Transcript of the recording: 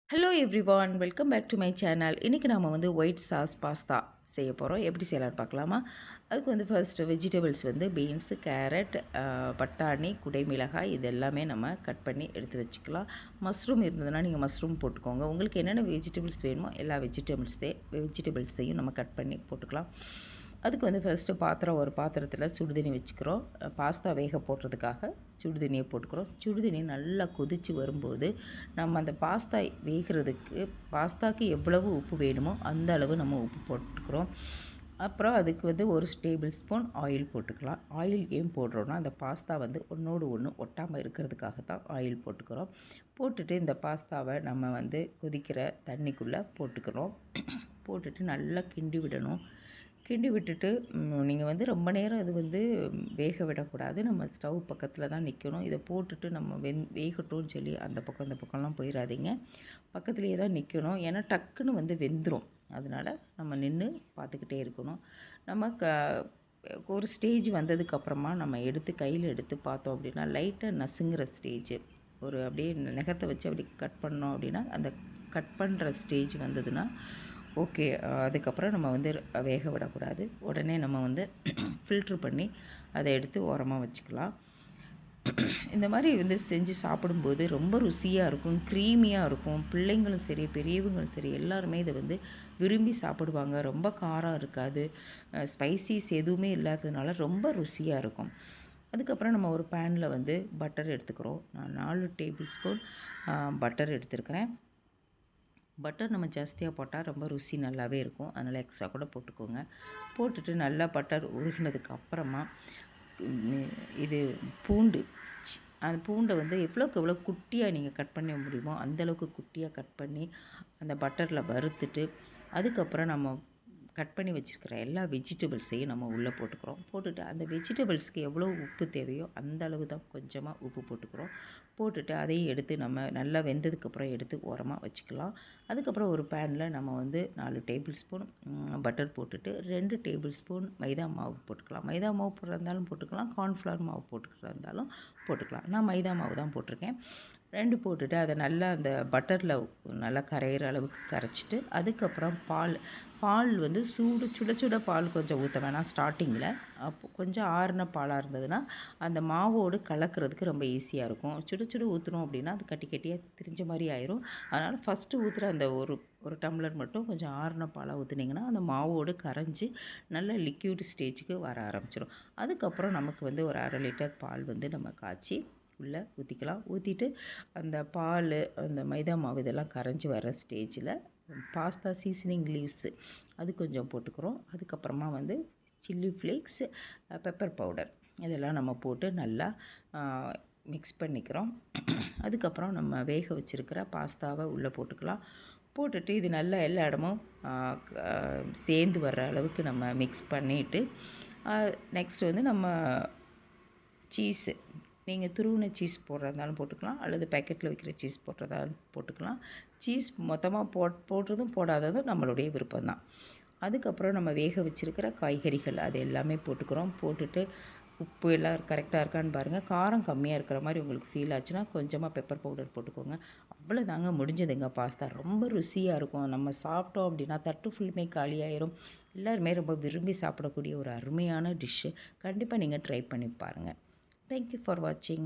Hello everyone, welcome back to my channel. இன்றைக்கி நாம் வந்து ஒயிட் சாஸ் பாஸ்தா செய்ய போகிறோம். எப்படி செய்யலாம்னு பார்க்கலாமா? அதுக்கு வந்து ஃபர்ஸ்ட்டு வெஜிடபிள்ஸ் வந்து பீன்ஸு, கேரட், பட்டாணி, குடைமிளகாய் இது எல்லாமே நம்ம கட் பண்ணி எடுத்து வச்சுக்கலாம். மஷ்ரூம் இருந்ததுன்னா நீங்கள் மஷ்ரூம் போட்டுக்கோங்க. உங்களுக்கு என்னென்ன வெஜிடபிள்ஸ் வேணுமோ எல்லா வெஜிடபிள்ஸையும் நம்ம கட் பண்ணி போட்டுக்கலாம். அதுக்கு வந்து ஃபர்ஸ்ட்டு ஒரு பாத்திரத்தில் சுடுதண்ணி வச்சுக்கிறோம். பாஸ்தா வேக போடுறதுக்காக சுடுதண்ணியை போட்டுக்கிறோம். சுடுதண்ணி நல்லா கொதித்து வரும்போது நம்ம அந்த பாஸ்தா வேகிறதுக்கு பாஸ்தாக்கு எவ்வளவு உப்பு வேணுமோ அந்த அளவு நம்ம உப்பு போட்டுக்கிறோம். அப்புறம் அதுக்கு வந்து ஒரு டேபிள் ஸ்பூன் ஆயில் போட்டுக்கலாம். ஆயில் ஏன் போடுறோன்னா அந்த பாஸ்தா வந்து ஒன்றோடு ஒன்று ஒட்டாமல் இருக்கிறதுக்காக தான் ஆயில் போட்டுக்கிறோம். போட்டுட்டு இந்த பாஸ்தாவை நம்ம வந்து கொதிக்கிற தண்ணிக்குள்ளே போட்டுக்கிறோம். போட்டுட்டு நல்லா கிண்டி விடணும். கிண்டி விட்டுட்டு நீங்கள் வந்து ரொம்ப நேரம் இது வந்து வேக விடக்கூடாது. நம்ம ஸ்டவ் பக்கத்தில் தான் நிற்கணும். இதை போட்டுட்டு நம்ம வேகட்டும்னு சொல்லி அந்த பக்கம் இந்த பக்கம்லாம் போயிடாதீங்க. பக்கத்துலேயே தான் நிற்கணும். ஏன்னா டக்குன்னு வந்து வெந்துடும். அதனால் நம்ம நின்று பார்த்துக்கிட்டே இருக்கணும். நம்ம ஒரு ஸ்டேஜ் வந்ததுக்கப்புறமா நம்ம கையில் எடுத்து பார்த்தோம் அப்படின்னா லைட்டாக நசுங்குற ஸ்டேஜ், ஒரு அப்படியே நகத்தை வச்சு அப்படி கட் பண்ணோம் அப்படின்னா அந்த கட் பண்ணுற ஸ்டேஜ் வந்ததுன்னா ஓகே. அதுக்கப்புறம் நம்ம வந்து வேக விடக்கூடாது. உடனே நம்ம வந்து ஃபில்ட்ரு பண்ணி அதை எடுத்து ஓரமாக வச்சுக்கலாம். இந்த மாதிரி வந்து செஞ்சு சாப்பிடும்போது ரொம்ப ருசியாக இருக்கும், க்ரீமியாக இருக்கும். பிள்ளைங்களும் சரி, பெரியவங்களும் சரி எல்லாருமே இதை வந்து விரும்பி சாப்பிடுவாங்க. ரொம்ப காரம் இருக்காது, ஸ்பைசிஸ் எதுவுமே இல்லாததுனால ரொம்ப ருசியாக இருக்கும். அதுக்கப்புறம் நம்ம ஒரு பேனில் வந்து பட்டர் எடுத்துக்கிறோம். நான் 4 டேபிள் ஸ்பூன் பட்டர் எடுத்துருக்கிறேன். பட்டர் நம்ம ஜாஸ்தியாக போட்டால் ரொம்ப ருசி நல்லாவே இருக்கும். அதனால் எக்ஸ்ட்ரா கூட போட்டுக்கோங்க. போட்டுட்டு நல்லா பட்டர் உருகினதுக்கு அப்புறமா இது பூண்டு, அந்த பூண்டை வந்து எவ்வளோக்கு எவ்வளோ குட்டியாக நீங்கள் கட் பண்ண முடியுமோ அந்தளவுக்கு குட்டியாக கட் பண்ணி அந்த பட்டரில் வறுத்துட்டு அதுக்கப்புறம் நம்ம கட் பண்ணி வச்சுருக்கிற எல்லா வெஜிடபிள்ஸையும் நம்ம உள்ளே போட்டுக்கிறோம். போட்டுட்டு அந்த வெஜிடபிள்ஸ்க்கு எவ்வளோ உப்பு தேவையோ அந்த அளவு தான் கொஞ்சமாக உப்பு போட்டுக்கிறோம். போட்டுட்டு அதையும் எடுத்து நம்ம நல்லா வெந்ததுக்கப்புறம் எடுத்து ஓரமாக வச்சுக்கலாம். அதுக்கப்புறம் ஒரு பேனில் நம்ம வந்து 4 டேபிள் ஸ்பூன் பட்டர் போட்டுட்டு 2 டேபிள் ஸ்பூன் மைதா மாவு போட்டுக்கலாம். மைதா மாவு போடுறதா இருந்தாலும் போட்டுக்கலாம், கார்ன்ஃப்ளவர் மாவு போட்டுக்கிறதா இருந்தாலும் போட்டுக்கலாம். நான் மைதா மாவு தான் போட்டிருக்கேன். 2 போட்டுட்டு அதை நல்லா அந்த பட்டரில் நல்லா கரையிற அளவுக்கு கரைச்சிட்டு அதுக்கப்புறம் பால் வந்து சுட சுட பால் கொஞ்சம் ஊற்ற வேணாம் ஸ்டார்டிங்கில். அப்போ கொஞ்சம் ஆறின பாலாக இருந்ததுன்னா அந்த மாவோடு கலக்கிறதுக்கு ரொம்ப ஈஸியாக இருக்கும். சுட ஊற்றணும் அப்படின்னா அது கட்டி கட்டியாக திரிஞ்ச மாதிரி ஆயிரும். அதனால் ஃபஸ்ட்டு ஊற்றுற அந்த ஒரு டம்ளர் மட்டும் கொஞ்சம் ஆறின பாலாக ஊற்றுனீங்கன்னா அந்த மாவோடு கரைஞ்சி நல்ல லிக்யூட் ஸ்டேஜுக்கு வர ஆரம்பிச்சிடும். அதுக்கப்புறம் நமக்கு வந்து ஒரு 1/2 லிட்டர் பால் வந்து நம்ம காய்ச்சி உள்ளே ஊற்றிக்கலாம். ஊற்றிட்டு அந்த பால், அந்த மைதா மாவு இதெல்லாம் கரைஞ்சி வர ஸ்டேஜில் பாஸ்தா சீசனிங் லீவ்ஸு அது கொஞ்சம் போட்டுக்கிறோம். அதுக்கப்புறமா வந்து சில்லி ஃப்ளேக்ஸ், பெப்பர் பவுடர் இதெல்லாம் நம்ம போட்டு நல்லா மிக்ஸ் பண்ணிக்கிறோம். அதுக்கப்புறம் நம்ம வேக வச்சுருக்கிற பாஸ்தாவை உள்ளே போட்டுக்கலாம். போட்டுட்டு இது நல்லா எல்லா இடமும் சேர்ந்து வர்ற அளவுக்கு நம்ம மிக்ஸ் பண்ணிவிட்டு நெக்ஸ்ட்டு வந்து நம்ம சீஸு, நீங்கள் துருவின சீஸ் போடுறதா இருந்தாலும் போட்டுக்கலாம், அல்லது பேக்கெட்டில் வைக்கிற சீஸ் போடுறதா போட்டுக்கலாம். சீஸ் மொத்தமாக போடுறதும் போடாததும் நம்மளுடைய விருப்பம்தான். அதுக்கப்புறம் நம்ம வேக வச்சுருக்கிற காய்கறிகள் அது எல்லாமே போட்டுக்கிறோம். போட்டுட்டு உப்பு எல்லாம் கரெக்டாக இருக்கான்னு பாருங்கள். காரம் கம்மியாக இருக்கிற மாதிரி உங்களுக்கு ஃபீல் ஆச்சுன்னா கொஞ்சமாக பெப்பர் பவுடர் போட்டுக்கோங்க. அவ்வளோதாங்க, முடிஞ்சதுங்க பாஸ்தா. ரொம்ப ருசியாக இருக்கும். நம்ம சாப்பிட்டோம் அப்படின்னா தட்டு ஃபுல்லுமே காலியாயிரும். எல்லாருமே ரொம்ப விரும்பி சாப்பிடக்கூடிய ஒரு அருமையான டிஷ்ஷு. கண்டிப்பாக நீங்கள் ட்ரை பண்ணி பாருங்கள். Thank you for watching.